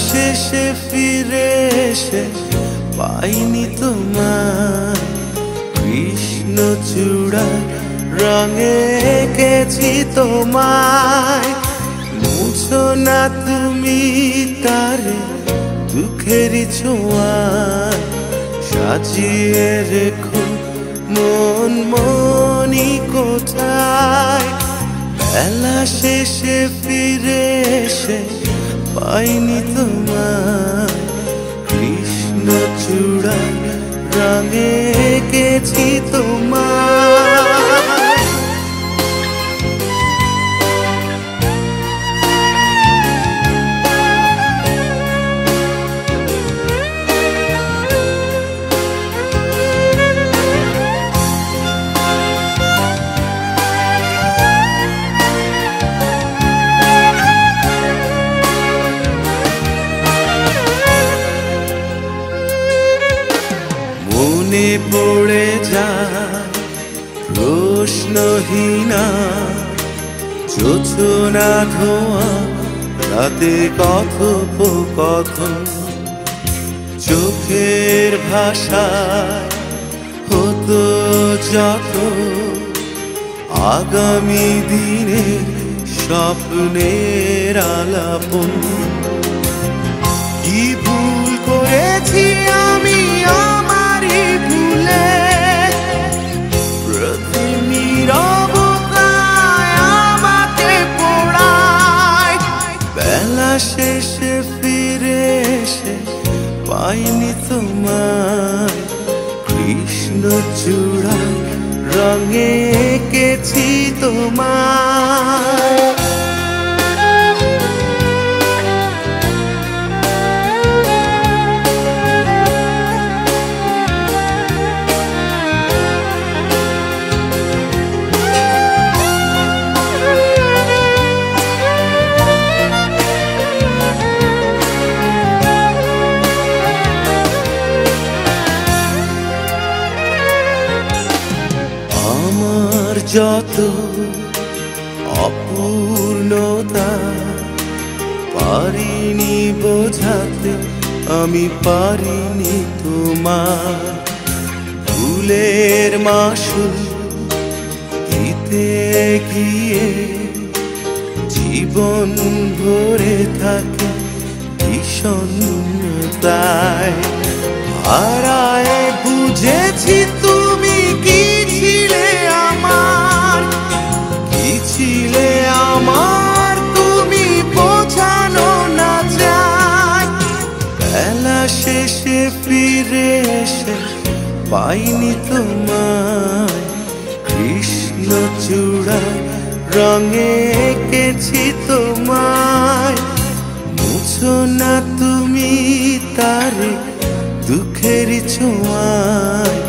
শেষে ফিরে এসে পাইনি তোমার কৃষ্ণচূড়া রঙে এঁকেছি তোমায়। মুছো না তুমি তারে দুঃখেরই ছোঁয়ায়, সাজিয়ে রেখো মন মনি কোথায়। বেলা শেষে ফিরে এসে পাইনি তোমায় কৃষ্ণচূড়া রঙে এঁকেছি তোমায়। মনে পড়ে যায় প্রশ্নহীনা যোছনা ধোয়া রাতে কথোপকথন, চোখের ভাষায় হতো যত আগামী দিনের স্বপ্নের আলাপন। কি ভুল করেছি আমি আমারই ভুলে, প্রতি নীরবতায় আমাকে পোড়ায়। বেলা শেষে ফিরে এসে পাইনি তোমায় কৃষ্ণচূড়া রঙে এঁকেছি তোমায়। আমার যত অপূর্ণতা পারিনি বোঝাতে, আমি পারিনি তোমার ভুলের মাসুল দিতে গিয়ে। জীবন ভরে থাকে বিষণ্ণতায়, হারায় বুঝেছি তুমি কি ছিলে আমার, কি ছিলে আমার তুমি বোঝানো না যায়। বেলা শেষে ফিরে এসে পাইনি তোমায় কৃষ্ণচূড়া রঙে এঁকেছি তোমায়। মুছো না তুমি তারে দুঃখেরই ছোঁয়ায়,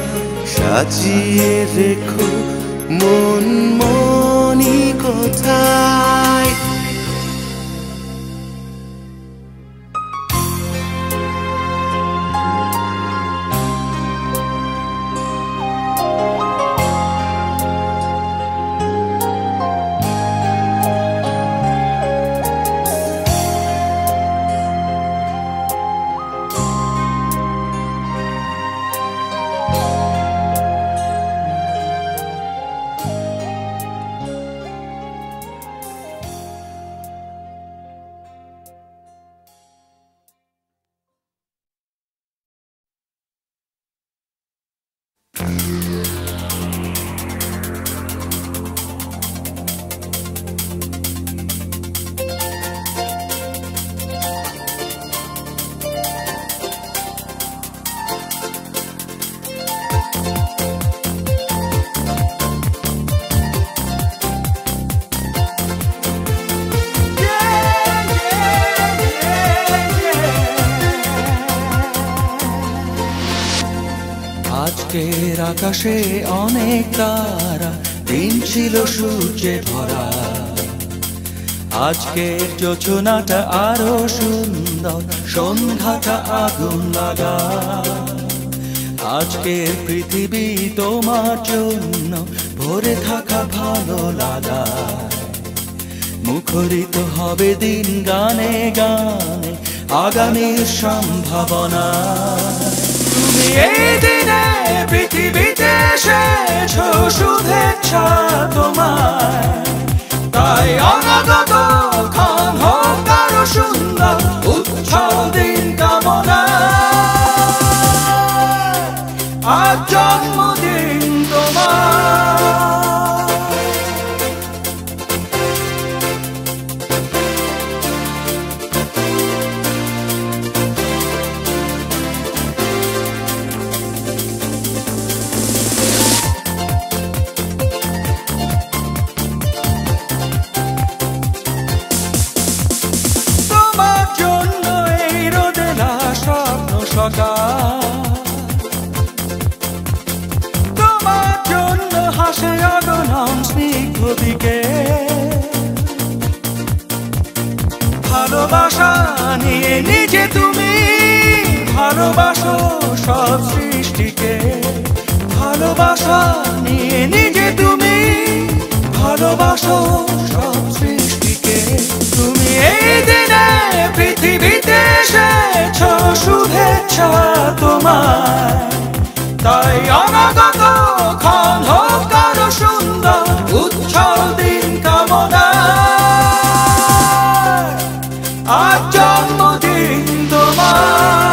সাজিয়ে রেখো মন মনি কোথায়। আজকের আকাশে অনেক তারা, দিন ছিল সূর্যে ভরা। আজকের যোছনাটা আরো সুন্দর, সন্ধ্যাটা আগুন লাগা। আজকের পৃথিবী তোমার জন্য ভরে থাকা ভালো লাগা। মুখরিত হবে দিন গানে গানে, আগামীর সম্ভাবনা। তুমি এই দিনে পৃথিবীতে এসেছো শুভেচ্ছা তোমায়, তাই অনাগত ক্ষণ হোক আরো সুন্দর উচ্ছল দিন কামনা। আজ জন্মদিন তোমার। তোমার জন্য এই রোদেলা স্বপ্ন সকাল, তোমার জন্য হাসে অগণন স্নিগ্ধ বিকেল। ভালোবাসা নিয়ে নিজে তুমি ভালোবাসো সব সৃষ্টিকে, ভালোবাসা নিয়ে নিজে তুমি ভালোবাসো সব সৃষ্টিকে। তুমি এই দিনে পৃথিবীতে এসেছো শুভেচ্ছা তোমায়, তাই অনাগত ক্ষণ হোক আরো সুন্দর উচ্ছল দিন কামনা। আজ জন্মদিন তোমার।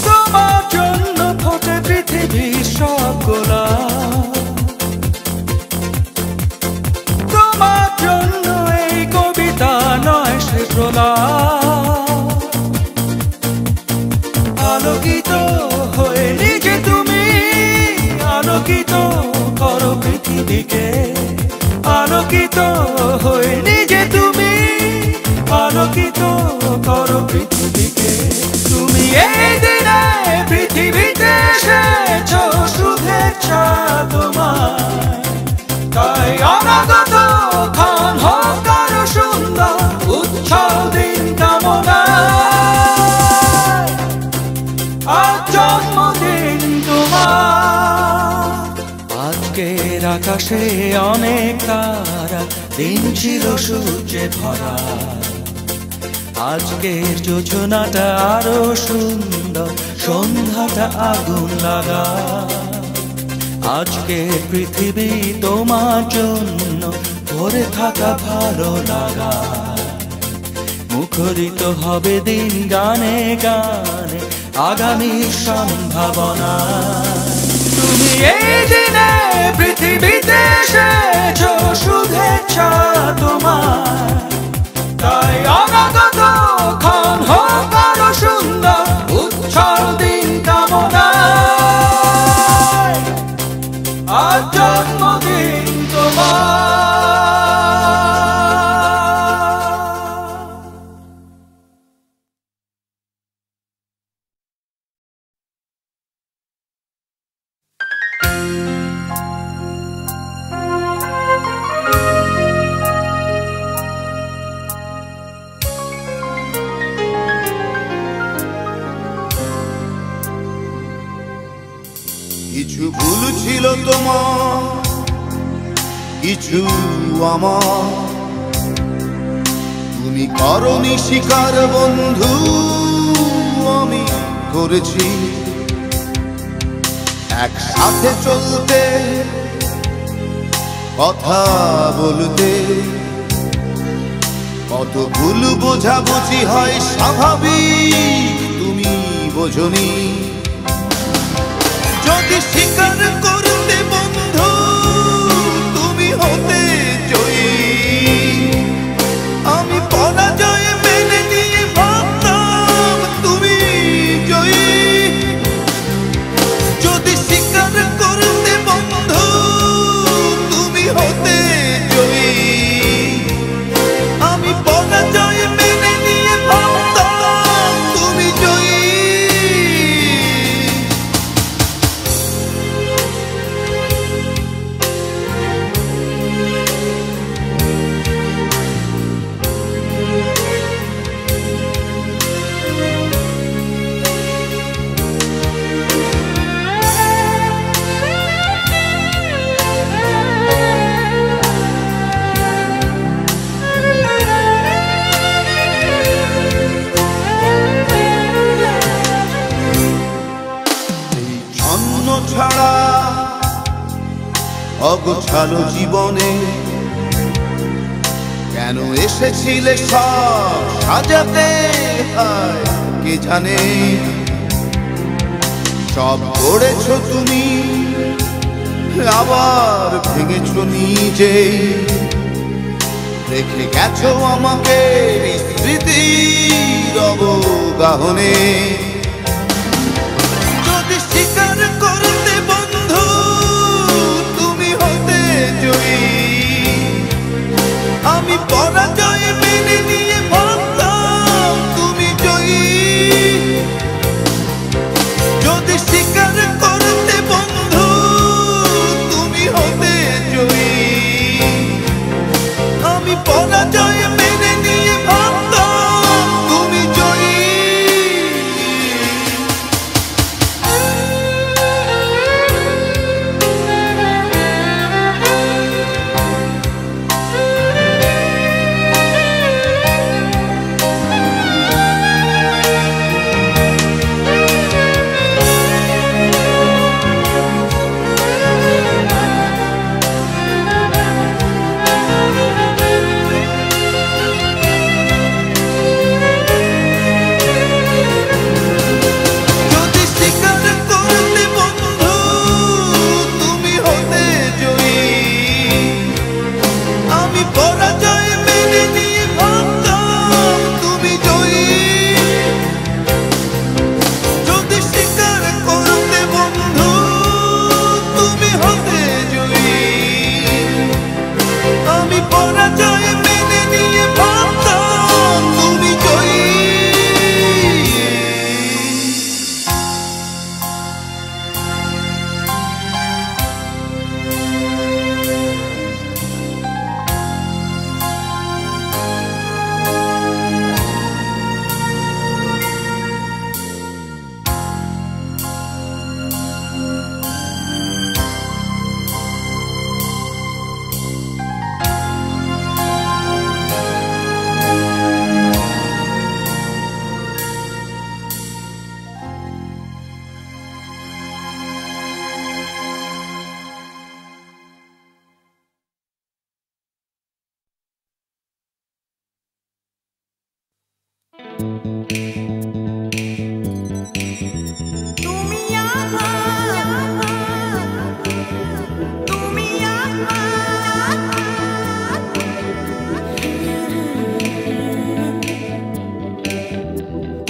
তোমার জন্য ফোটে পৃথিবীর সব গোলাপ, তোমার জন্য এই কবিতা নয় সে প্রলাপ। আলোকিত হয়ে নিজে তুমি আলোকিত করো পৃথিবীকে, আলোকিত হয়ে নিজে তুমি আলোকিত করো পৃথিবীকে। তুমি এই দিনে পৃথিবীতে এসেছো শুভেচ্ছা তোমায়, তাই অনাগত ক্ষণ হোক আরো সুন্দর উচ্ছল দিন কামনা। আজ জন্মদিন তোমার। আজকের আকাশে অনেক তারা, দিন ছিল সূর্যে ভরা। আজকের যোজনাটা আরো সুন্দর, সন্ধ্যাটা আগুন লাগা। আজকের পৃথিবী তোমার জন্য ভরে থাকা ভালো লাগা। মুখরিত হবে দিন গানে গানে আগামীর সম্ভাবনা। তুমি এই দিনে পৃথিবীতে এসেছো শুভেচ্ছা তোমার, তাই অনাগত ক্ষণ হোক আরো সুন্দর উচ্ছল দিন কামনা। আজ জন্মদিন তোমার। কিছু ভুল ছিল তোমার, কিছু আমার, তুমি করনি স্বীকার বন্ধু, আমি করেছি। একসাথে চলতে কথা বলতে কত ভুল বোঝাবুঝি হয় স্বাভাবিক, তুমি বোঝনি। যদি স্বীকার করতে বন্ধু তুমি হতে জয়ী, আমি পরাজয় মেনে নিয়ে ভাবতাম তুমি জয়ী। যদি স্বীকার করতে বন্ধু তুমি হতে জয়ী, আমি পরাজয় মেনে নিয়ে ভাবতাম তুমি জয়ী। অগোছালো জীবনে কেন এসেছিলে সব সাজাতে? হায় কে জানে, সব করেছো তুমি আবার ভেঙেছো নিজেই, রেখে গেছো আমাকে স্মৃতির অবগাহনে। যদি স্বীকার করতে বন্ধু তুমি হতে জয়ী, আমি পরাজয় মেনে নিয়ে ভাবতাম তুমি জয়ী। যদি স্বীকার করতে বন্ধু তুমি হতে জয়ী, আমি পরাজয় মেনে নিয়ে ভাবতাম তুমি জয়ী।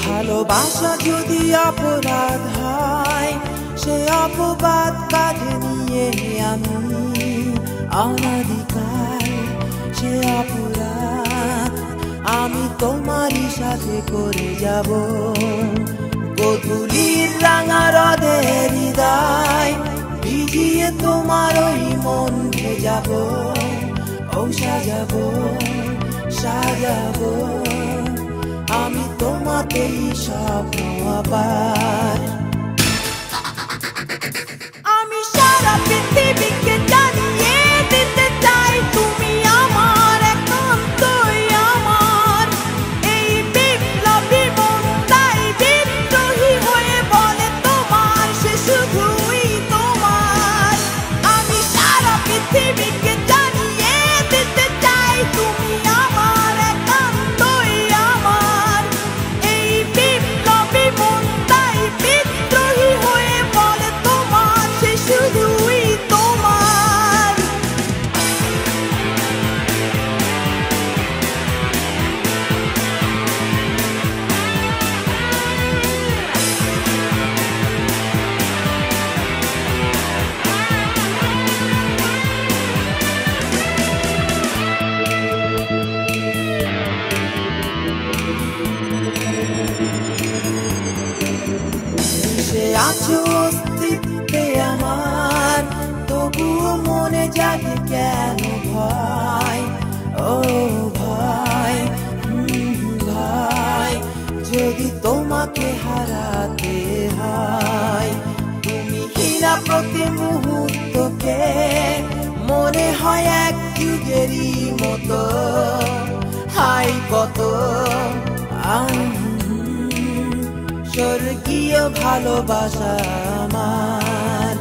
ভালোবাসা যদি অপরাধ হয়, সে অপবাদ কাঁধে নিয়ে আমি অনাদিকাল সে অপরাধ আমি তোমারই সাথে করে যাব। গোধূলির রাঙা রোদের হৃদয় ভিজিয়ে তোমার ওই মন ভেজাবো, ও সাজাবো সাজাবো আমি তোমাতেই স্বপ্ন আবার। আমি সারা পৃথিবীকে জানিয়ে দিতে চাই তুমি আমার একান্তই আমার। এই বিপ্লবী মন তাই বিদ্রোহী হয়ে বলে তোমার সে শুধুই তোমার। আমি সারা পৃথিবীকে জানিয়ে দিতে চাই তুমি আমার একান্তই আমার। এই বিপ্লবী মন তাই বিদ্রোহী হয়ে বলে তোমার সে শুধুই তোমার। সে আছো অস্তিত্বে আমার, তবুও মনে জাগে কেন ভয়, ও ভয় ভয় যদি তোমাকে হারাতে হয়। তুমি হীরা প্রতি মুহূর্তকে মনে হয় এক যুগেরই মতো, হাই কত স্বর্গীয় ভালোবাসা আমার।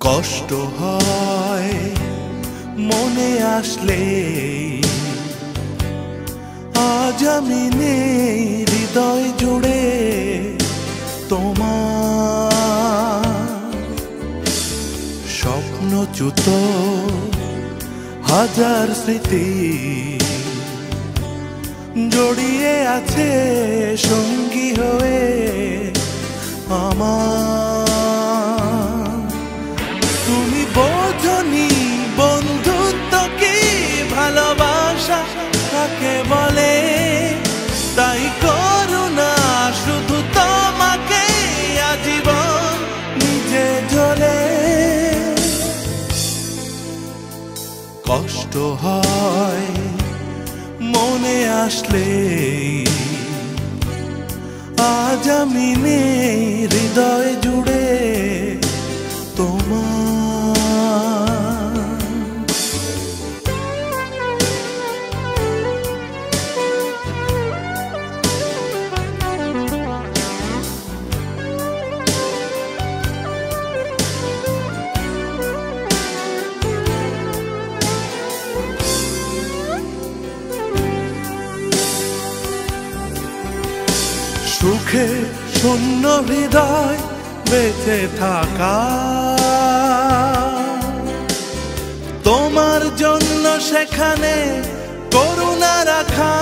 কষ্ট হয় মনে আসলে, আজ আমি নেই হৃদয় জুড়ে তোমার। স্বপ্নচ্যুত হাজার স্মৃতি জড়িয়ে আছে সঙ্গী হয়ে আমার। তুমি বোঝনি বন্ধুত্ব কি, ভালোবাসা কাকে বলে, তাই করুণা শুধু তোমাকে আজীবন নিজে জ্বলে। কষ্ট হয় মনে আসলে, আজ আমি নেই হৃদয় জুড়ে তোমার। সুখে শূন্য হৃদয় বেঁচে থাকা, তোমার জন্য সেখানে করুণা রাখা।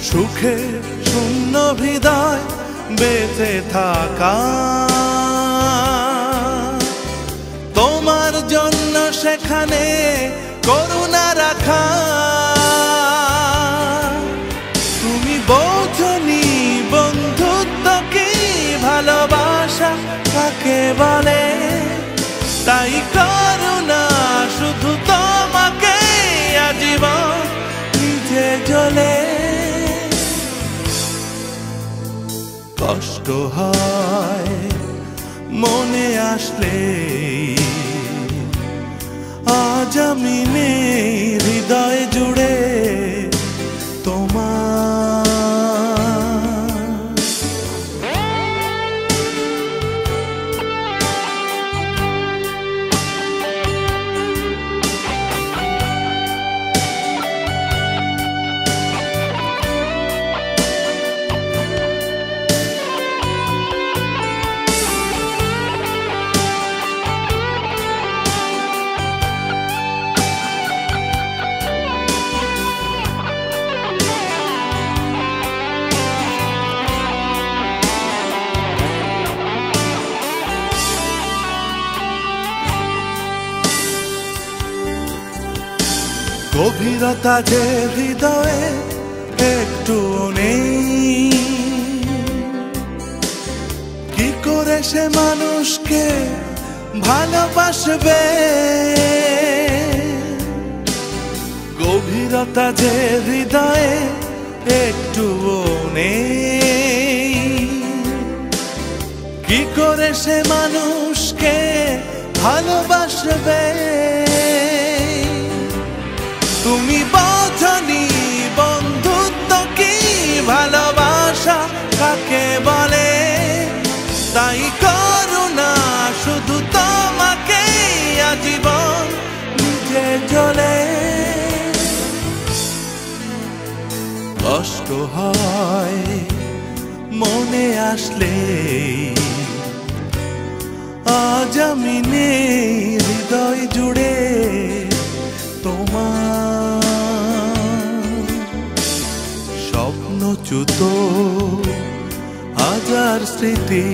সুখে শূন্য হৃদয় বেঁচে থাকা, তোমার জন্য সেখানে করুণা রাখা। বোঝনি বন্ধুত্ব কি, ভালোবাসা কাকে বলে, তাই করুণা শুধু তোমাকে আজীবন নিজে জ্বলে। কষ্ট হয় মনে আসলে, আজ আমি নেই হৃদয় জুড়ে তোমার। গভীরতা যে হৃদয়ে একটু নেই, সে মানুষকে ভালোবাসবে গভীরতা যে হৃদয়ে একটুও নেই কি করে সে মানুষকে ভালোবাসবে তুমি বোঝনি বন্ধুত্ব কি ভালোবাসা কাকে বলে তাই করো না শুধু তোমাকে আজীবন বুঝে চলে কষ্ট হয় মনে আসলে আজ আমি নেই হৃদয় জুড়ে তোমার স্বপ্নচ্যুত হাজার স্মৃতি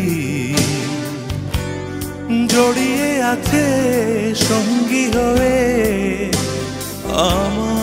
জড়িয়ে আছে সঙ্গী হয়ে আমার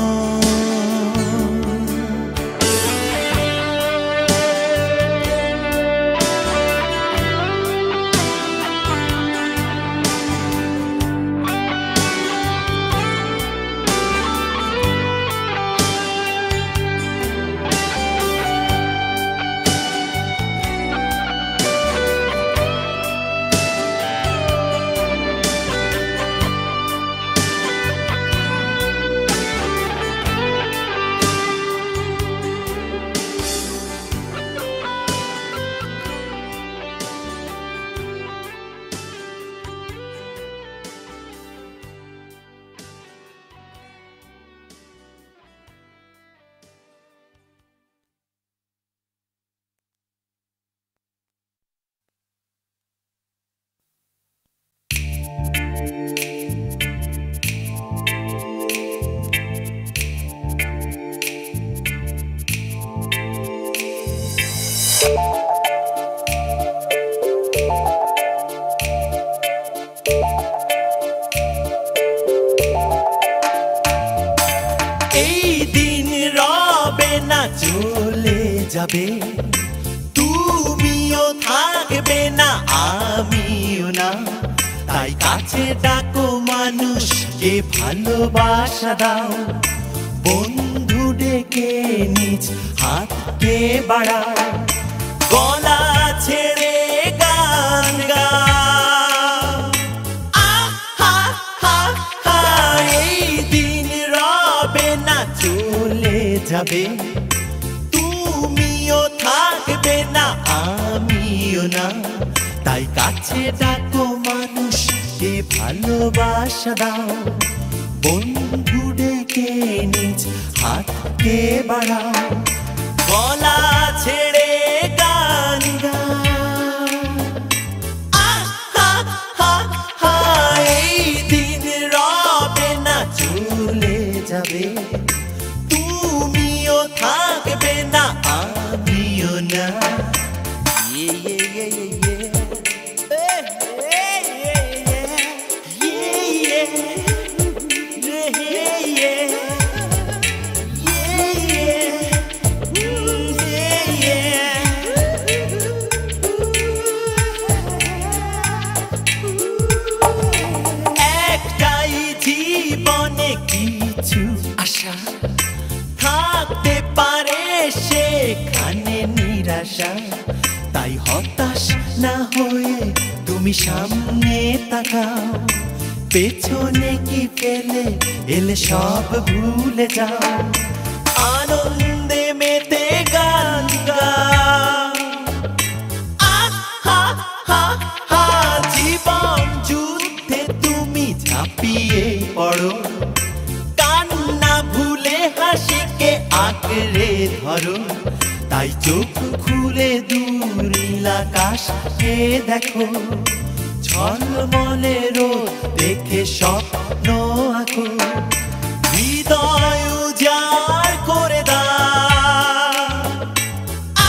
যাবে তুমিও থাকবে না আমিও না তাই কাছে ডাকো মানুষকে ভালোবাসা দাও বন্ধু ডেকে নিজ হাতকে বাড়াও গলা ছেড়ে গান গাও আহা হা হা এই দিন রবে না চলে যাবে থাকবে না আমিও না তাই কাছে ডাকো মানুষকে ভালোবাসা দাও বন্ধু ডেকে নিজ হাতকে বাড়াও গলা ছেড়ে গান গাও আহা হা হা এই দিন রবে না চলে যাবে তুমিও থাকবে না আমিও না একটাই জীবনে কিছু আশা থাকতে পারে সেখানে নিরাশা তাই হতাশ না হয়ে তুমি সামনে তাকাও পেছনে কি ফেলে এলে সব ভুলে যাও আনন্দে মেতে গান গাও আহা হা হা জীবন যুদ্ধে তুমি ঝাঁপিয়ে পড়ো কান্না ভুলে হাসিকে আঁকড়ে ধরো তাই চোখ খুলে দূর আকাশকে দেখো ঝলমলে রোদ দেখে স্বপ্ন আঁকো হৃদয় উজাড় করে দাও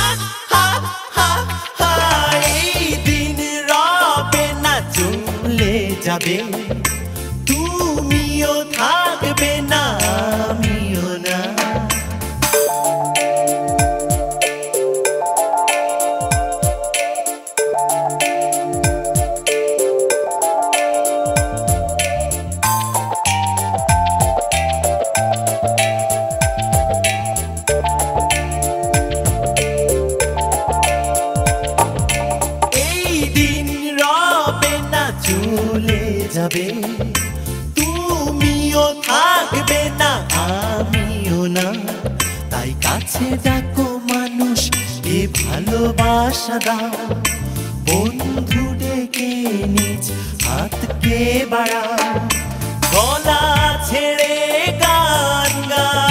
আহা হা হা এই দিন রবে না চলে যাবে তুমিও থাকবে না আমিও না যাবে, তুমিও থাকবে না আমিও না। তাই কাছে ডাকো মানুষ, এ ভালোবাসা দাও, বন্ধু ডেকে নিজ হাতকে বাড়াও, গলা ছেড়ে গান গাও।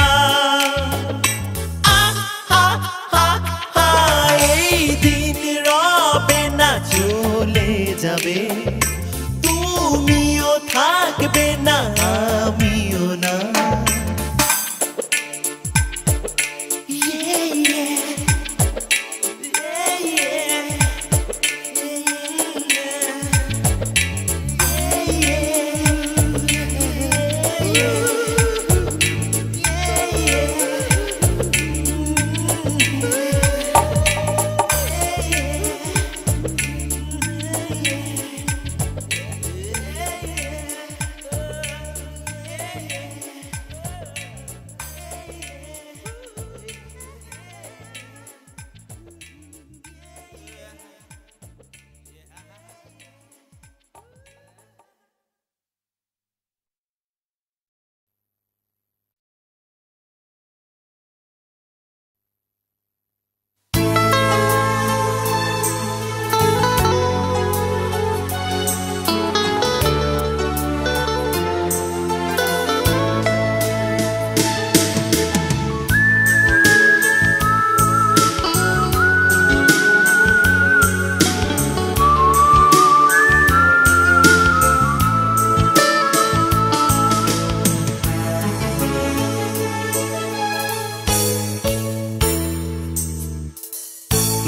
এই দিন রবে না, চলে যাবে, তুমিও থাকবে না আমিও না।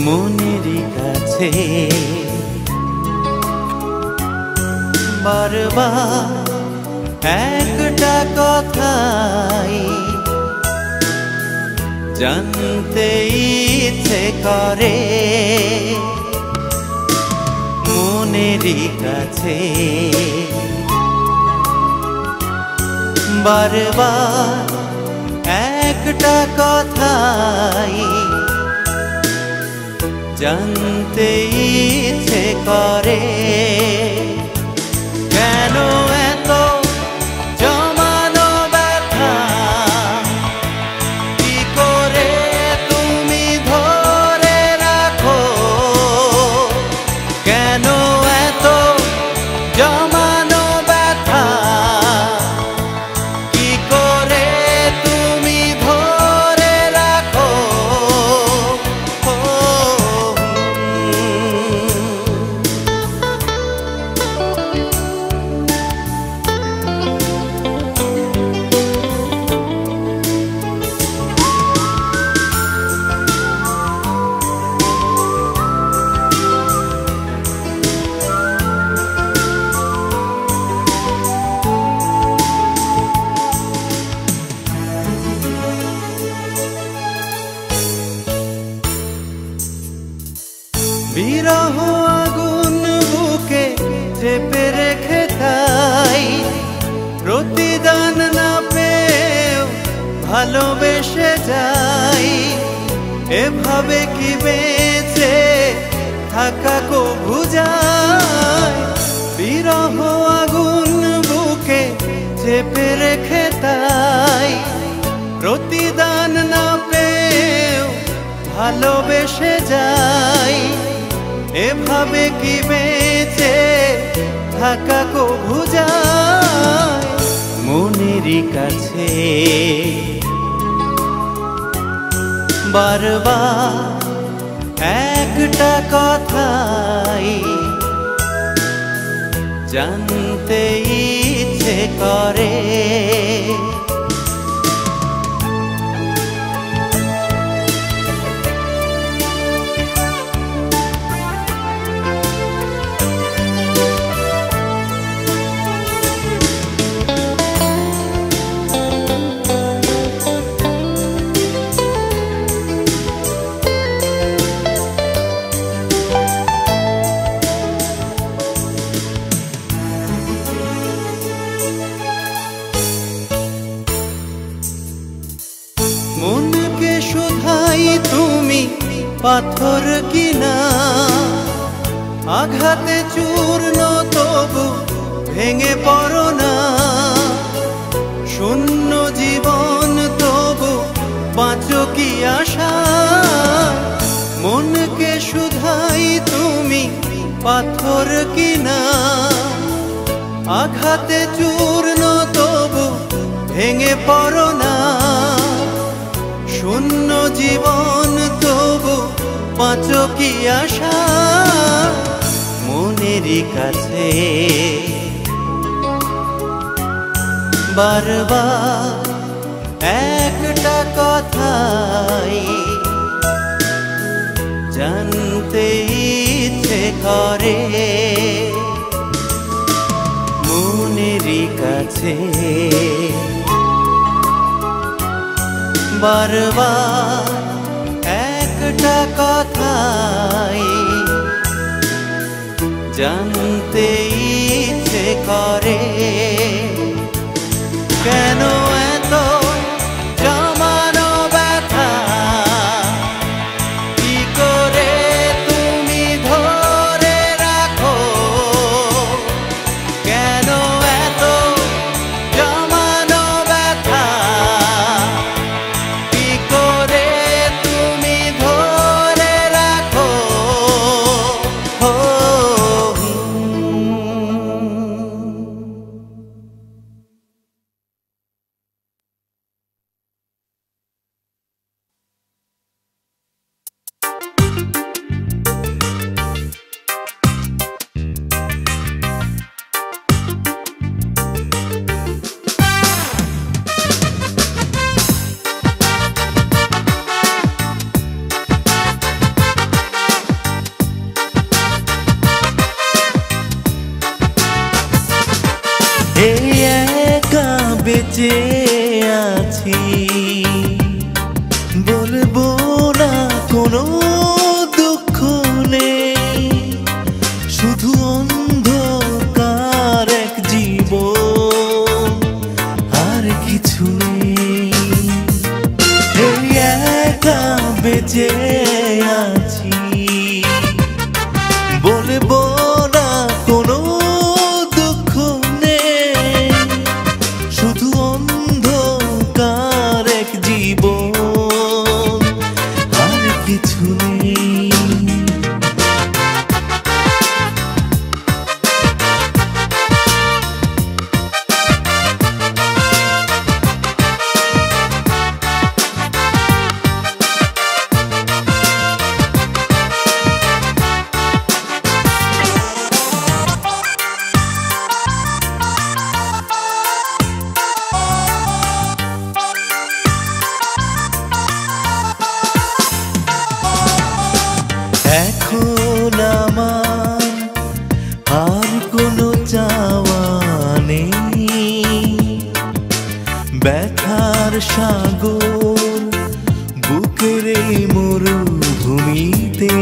মনেরই কাছে বারবার একটা কথাই জানতে ইচ্ছে করে, মনেরই কাছে বারবার একটা কথাই জানতে ইচ্ছে করে। কেন এত জমানো ব্যথা, কি করে তুমি ধরে রাখো? কেন এত জমানো ব্যথা, কি করে তুমি ধরে রাখো? বিরহ আগুন বুকে চেপে রেখে তাই প্রতিদান না পেয়েও ভালোবেসে যাই। এভাবে কি বেঁচে থাকা কভু যায়? বিরহ আগুন বুকে চেপে রেখে তাই প্রতিদান না পেয়েও ভালোবেসে যাই। এভাবে কি বেঁচে থাকা কভু যায়? মনেরই কাছে বারবার একটা কথাই জানতে ইচ্ছে করে। মনকে শুধাই তুমি পাথর কিনা, আঘাতে চূর্ণ তবু ভেঙে পড়ো না। শূন্য জীবন তবু বাঁচো কি আশা, মনকে শুধাই তুমি পাথর কিনা। আঘাতে চূর্ণ তবু ভেঙে পড়ো না। শূন্য জীবন তবু বাঁচো কি আশা, মনেরই কাছে বারবার একটা কথাই জানতে ইচ্ছে করে। মনেরই কাছে বারবার একটা কথাই জানতে ইচ্ছে করে। কেন এত জমানো ব্যথা, কি করে তুমি ধরে রাখো? কেন এত জমানো ব্যথা, কি করে তুমি ধরে রাখো? এই একা বেঁচে আছি, বলবো না কোনো দুঃখ নেই। শুধু অন্ধকার এক জীবন, আর কিছু নেই। এই একা বেঁচে আছি, বলবো না কোনো দুঃখ নেই। শুধু অন্ধকার এক জীবন, আর কিছু নেই। এখন আমার আর কোনো চাওয়া নেই। ব্যথার সাগর বুকের এই মরুভূমিতে।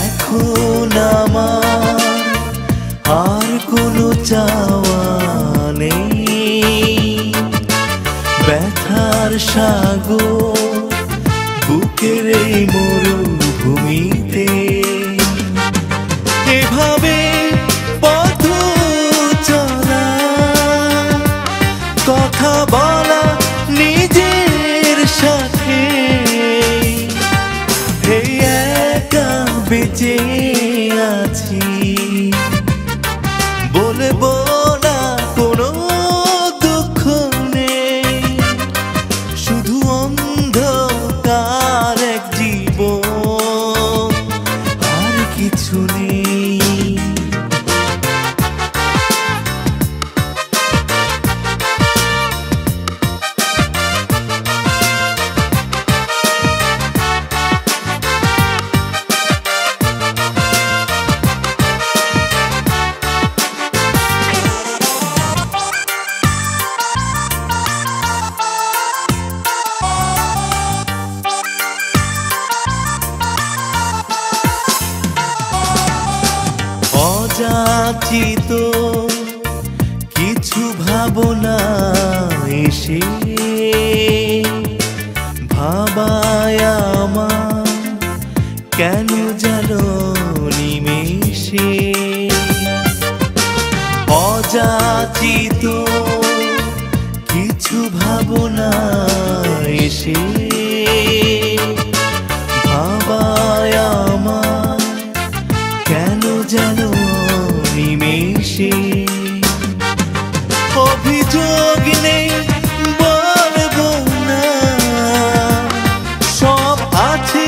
এখন আমার আর কোনো চাওয়া নেই। ব্যথার সাগর বুকের এই মরুভূমিতে। এভাবে পথ চলা, কথা বলা নিজের সাথে। এই একা বেঁচে আছি, বলবো না কোনো দুঃখ নেই। শুধু অন্ধকার এক জীবন, আর কিছু নেই। অযাচিত কিছু ভাবনা এসে ভাবায় আমার কেন জানো নিমেষে। অযাচিত কিছু ভাবনা এসে ভাবায় আমার কেন যেন নিমেষে অভিযোগ নেই বলবো না, সব আছে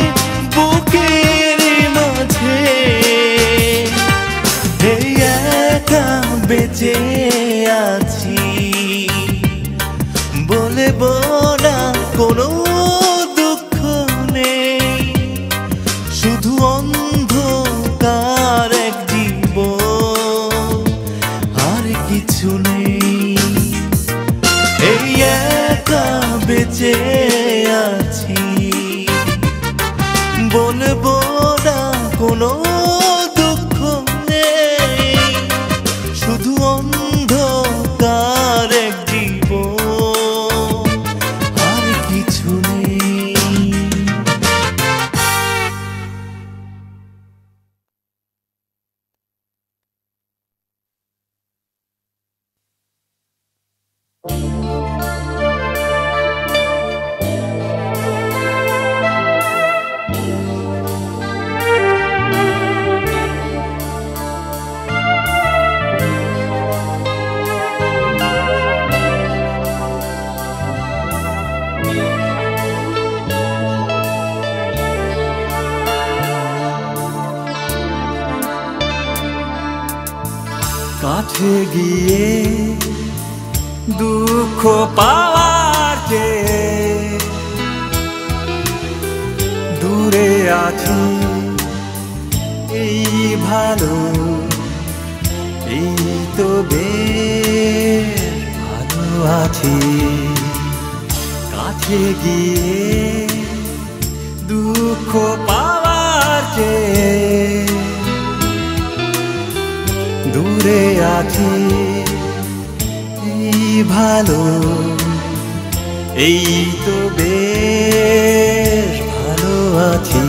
বুকের মাঝে। এই একা বেঁচে আছি বলবো না, কোনো দুঃখ নেই, শুধু অন্ধকার এক জীবন, আর কিছু নেই। এই একা বেঁচে আছি বলবো না, কোনো দুঃখ নেই, শুধু অন্ধকার এক জীবন, আর কিছু নেই। কাছে গিয়ে দুঃখ পাওয়ার চেয়ে দূরে আছি এই ভালো, এই তো বেশ ভালো আছি। কাছে গিয়ে দুঃখ পাওয়ার চেয়ে দূরে আছি এই ভালো, এই তো বেশ ভালো আছি।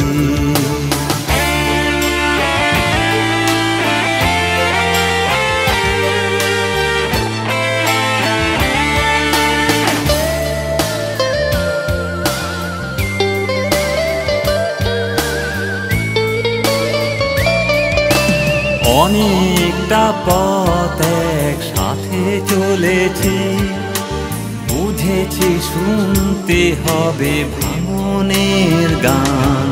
অনেকটা পথ একসাথে চলেছি, বুঝেছি শুনতে হবে ভ্রমণের গান,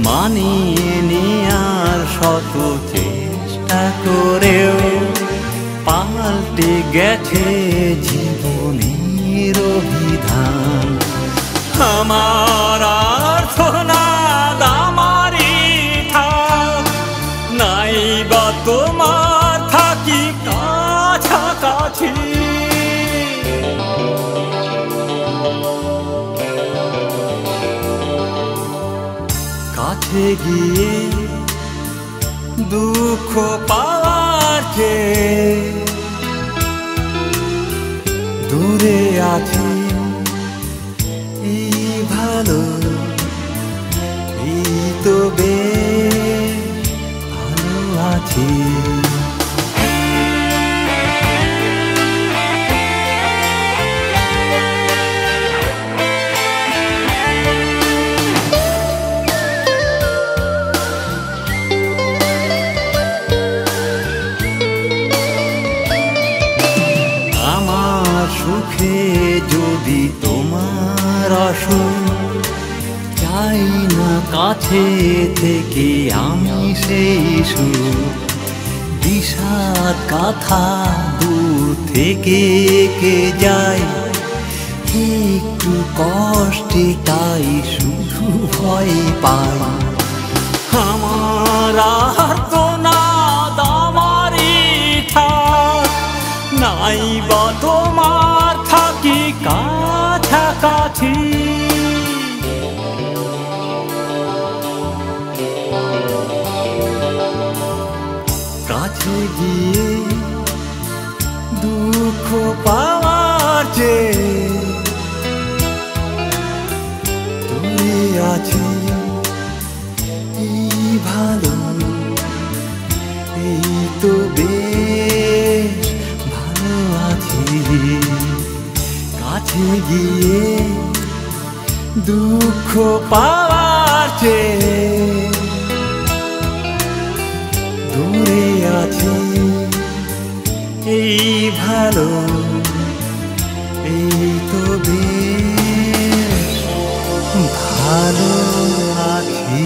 মানিয়ে নেয়ার শত চেষ্টা করেও পাল্টে গেছে জীবনের অভিধান। আমার অর্থ না আমারই থাক, নাই বা তোমার থাকি কাছাকাছি। কাছে গিয়ে দুঃখ পাওয়ার চেয়ে দূরে আছি এই ভালো, এই তো বেশ ভালো আছি। আমার সুখে যদি তোমার অসুখ, চাই না কাছে থেকে আমি সেই সুখ, বিষাদ কথা দূর থেকে কে যায় একটু কষ্টে, তাই শুধু ভয় পাই। আমার আর তো না আমারই থাক, নাই বা তোমার থাকি কাছাকাছি। কাছে গিয়ে দুঃখ পাওয়ার চেয়ে দূরে আছি এই ভালো, এই তো বেশ কাছে গিয়ে দুঃখ পাওয়ার চেয়ে দূরে আছি এই ভালো, এই তো বেশ ভালো আছি।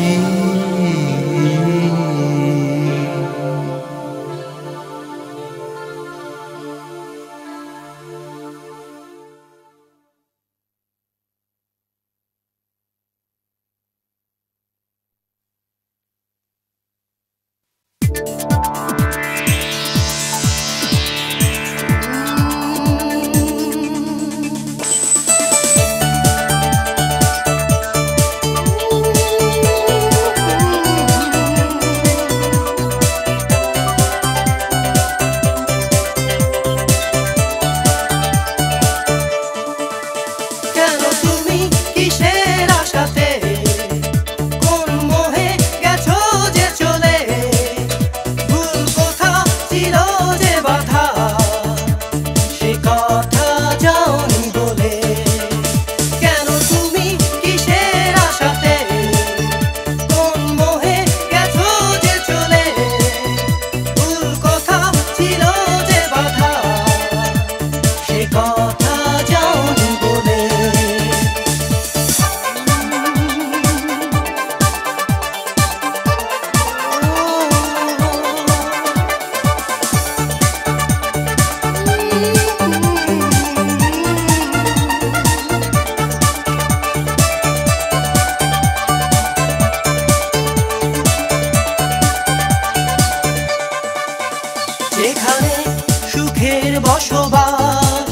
বসবাস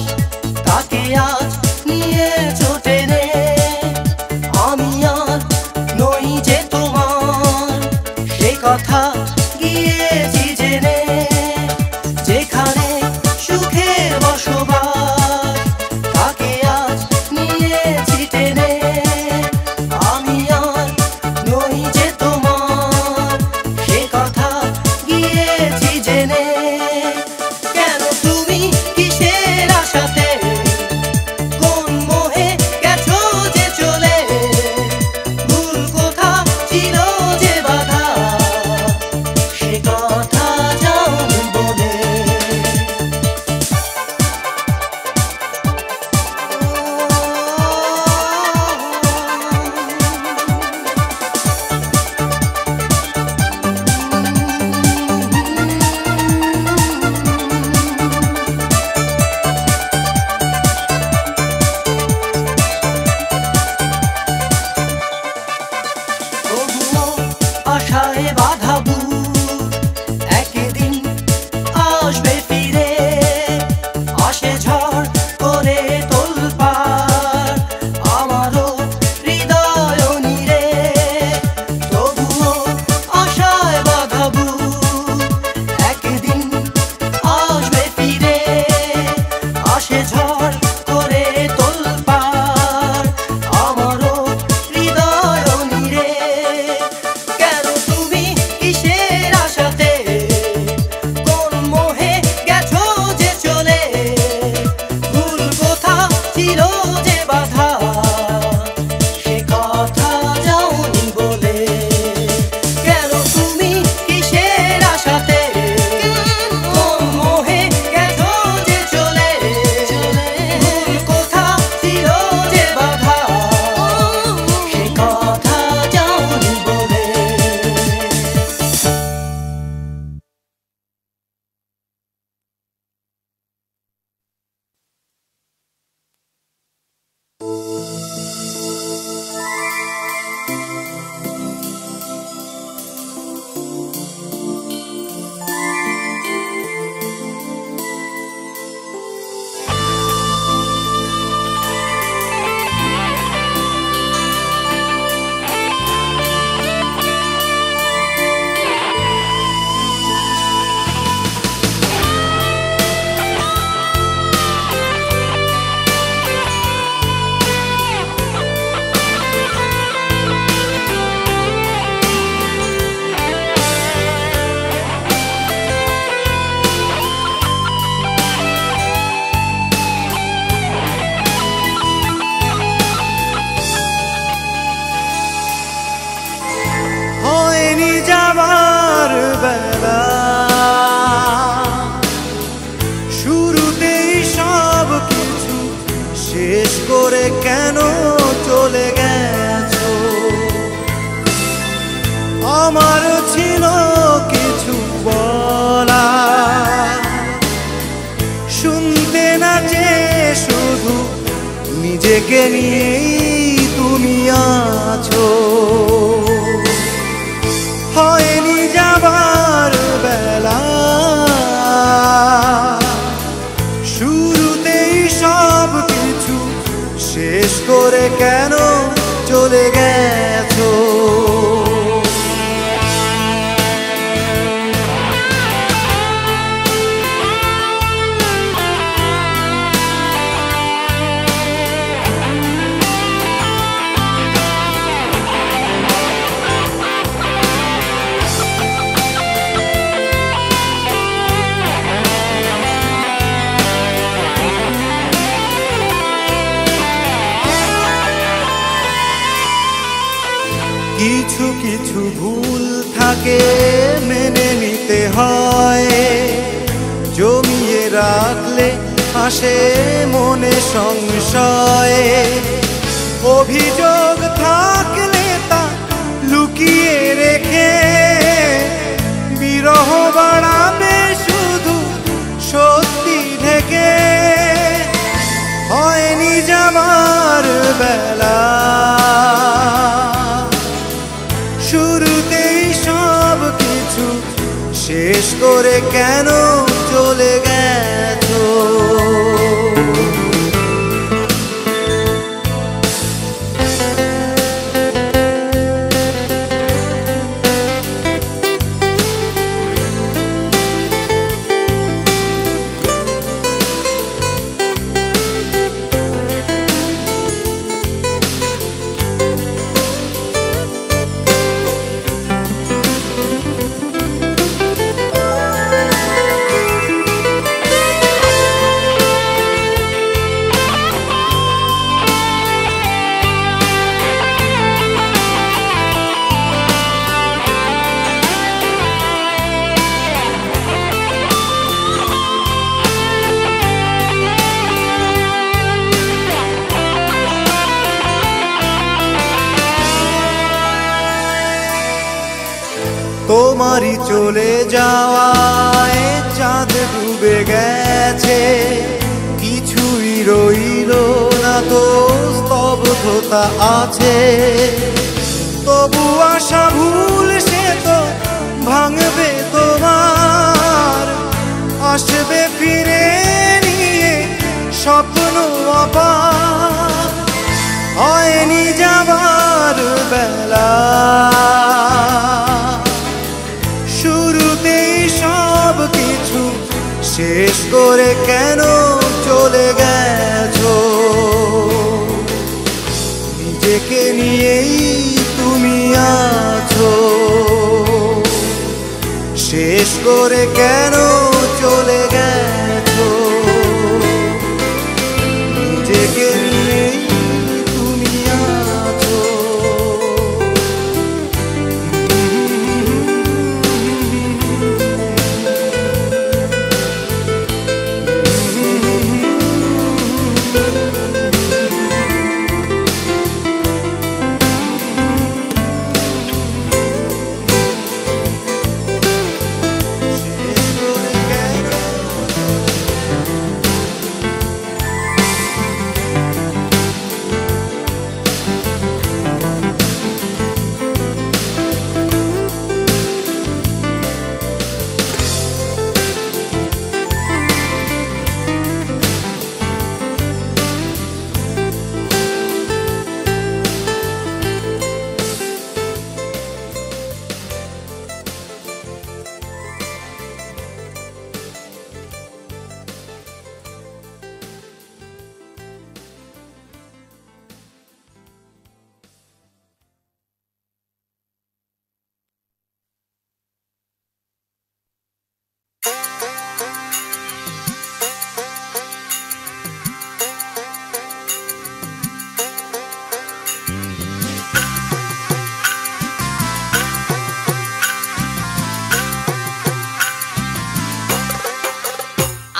তাকে আজ নিয়েছো টেনে, আমি আর নই যে তোমার সে কথা গিয়েছি জেনে। যেখানে সুখের বসবাস তাকে আজ নিয়েছি টেনে, আমি আর নই যে তোমার সে কথা গিয়েছি জেনে। God নিজেকে নিয়েই তুমি আছো। হয়নি যাবার বেলা, শুরুতেই সব কিছু শেষ করে কেন চলে গেছো? কিছু কিছু ভুল থাকে মেনে নিতে হয়, জমিয়ে রাখলে আসে মনে সংশয়। অভিযোগ থাকলে তা লুকিয়ে রেখে বিরহ বাড়াবে শুধু সত্যি ঢেকে। হয়নি যাবার বেলা, শুরুতেই সব কিছু শেষ করে কেন চলে গেছো? তোমারই চলে যাওয়ায় চাঁদ ডুবে গেছে, কিছুই রইল না তো স্তব্ধতা আছে। তবু আশা ভুল সে তো ভাঙবে তোমার, আসবে ফিরে নিয়ে স্বপ্ন আবার। হয়নি যাবার বেলা, শুরুতেই সব কিছু শেষ করে কেন চলে গেছো? নিজেকে নিয়েই তুমি আছো, শেষ করে কেন চলে গেছো? নিজেকে নিয়েই তুমি আছো।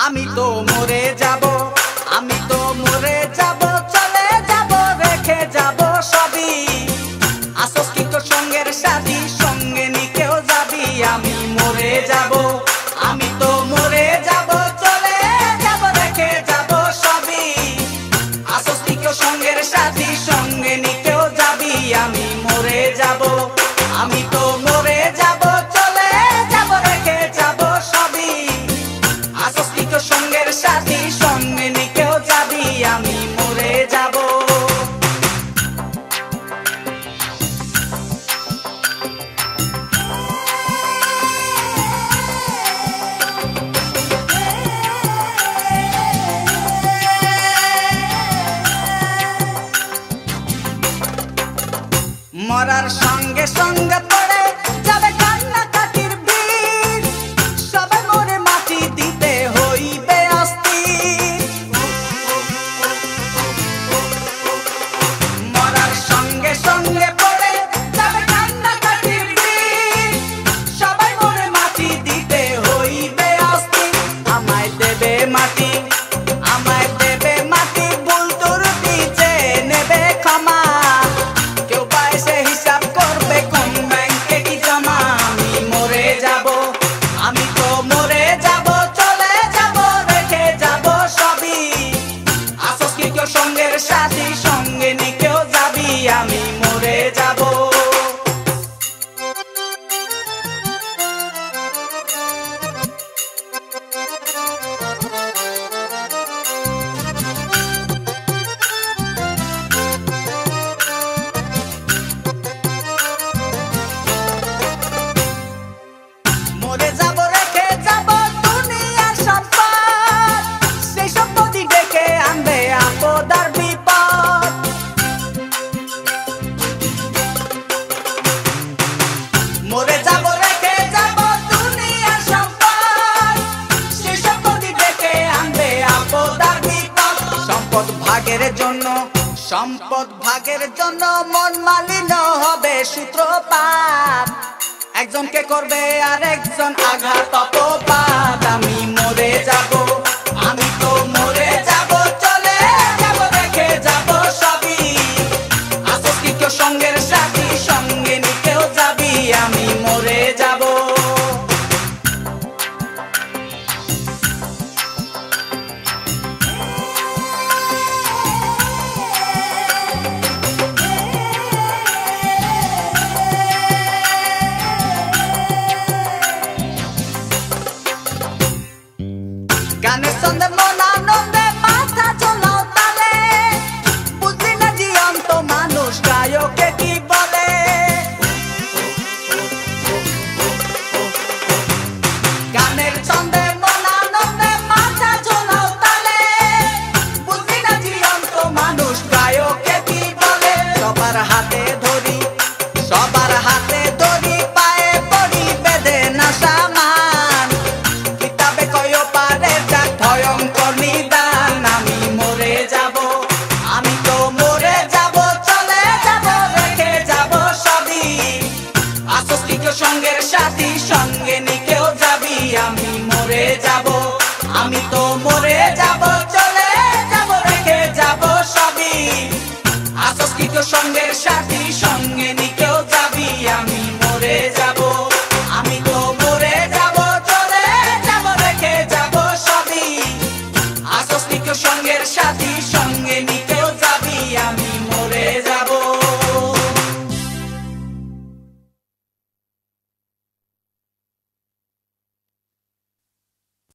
আমি তো মরে যাব, আমি তো মরে যাব, চলে যাব রেখে যাব সবই। আসস কি তোর সঙ্গের সাথী, সঙ্গে নিকেও যাবি। আমি মরে যাব, আমি তো মরে যাব, চলে যাব রেখে যাব সবই। আসস কি তোর সঙ্গে সঙ্গে সঙ্গে পড়ে যাবে কান্নাকাটির ভিড়, সবাই মরে মাটি দিতে হইবে অস্থির। মরার সঙ্গে সঙ্গে পড়ে যাবে কান্নাকাটির ভিড়, সবাই মরে মাটি দিতে হইবে অস্থির। আমায় দেবে মাটি, আমায় দেবে মাটি, ভুল ত্রুটি চেয়ে নেবে ক্ষমা। কেউ বা এসে হিসাব করবে কোন ব্যাংকে কি জমা। আমি মরে যাব, আমি তো মরে যাব, চলে যাব, রেখে যাব সবই। আসস কি কেউ সঙ্গের সাথী, সঙ্গে নি কেউ যাবি। আমি মরে যাব। মরে যাব, রেখে যাব দুনিয়ার সম্পদ, সেই সম্পত্তি ডেকে আনবে আপদ আর বিপদ। মরে যাব, রেখে যাব দুনিয়ার সম্পদ, সেই সম্পত্তি ডেকে আনবে আপদ আর বিপদ। সম্পদ ভাগের জন্য, সম্পদ ভাগের জন্য মন মালিন্য হবে সূত্রপাত। একজনকে করবে আর একজন আঘাত অপবাদ। আমি মরে যাব, আমি তো মরে যাব, চলে যাব, রেখে যাব সবই। আসস কি কেউ সঙ্গের সাথী, সঙ্গে নি কেউ যাবি। আমি মরে যাব। গানের ছন্দে মন আনন্দে মাথা চলাও তালে, বুঝলি না জীবন্ত মানুষ গায়কে কি বলে। গানের ছন্দে মন আনন্দে মাথা চলাও তালে, বুঝলি না জীবন্ত মানুষ গায়কে কি বলে। সবার হাতে ধরি, সবার হাতে ধরি, পায়ে পড়ি বেঁধে না সামান। কিতাবে কয় পারে যাক ভয়ঙ্কর নিদান। আমি মরে যাব, আমি তো মরে যাব, চলে যাব, রেখে যাব সবই। আসস কি কেউ সঙ্গের সাথী, সঙ্গে নি কেউ যাবি। আমি মরে যাব, আমি তো মরে যাব, চলে যাব, রেখে যাব সবই। আসস কি কেউ সঙ্গের সাথী, সঙ্গে নি কেউ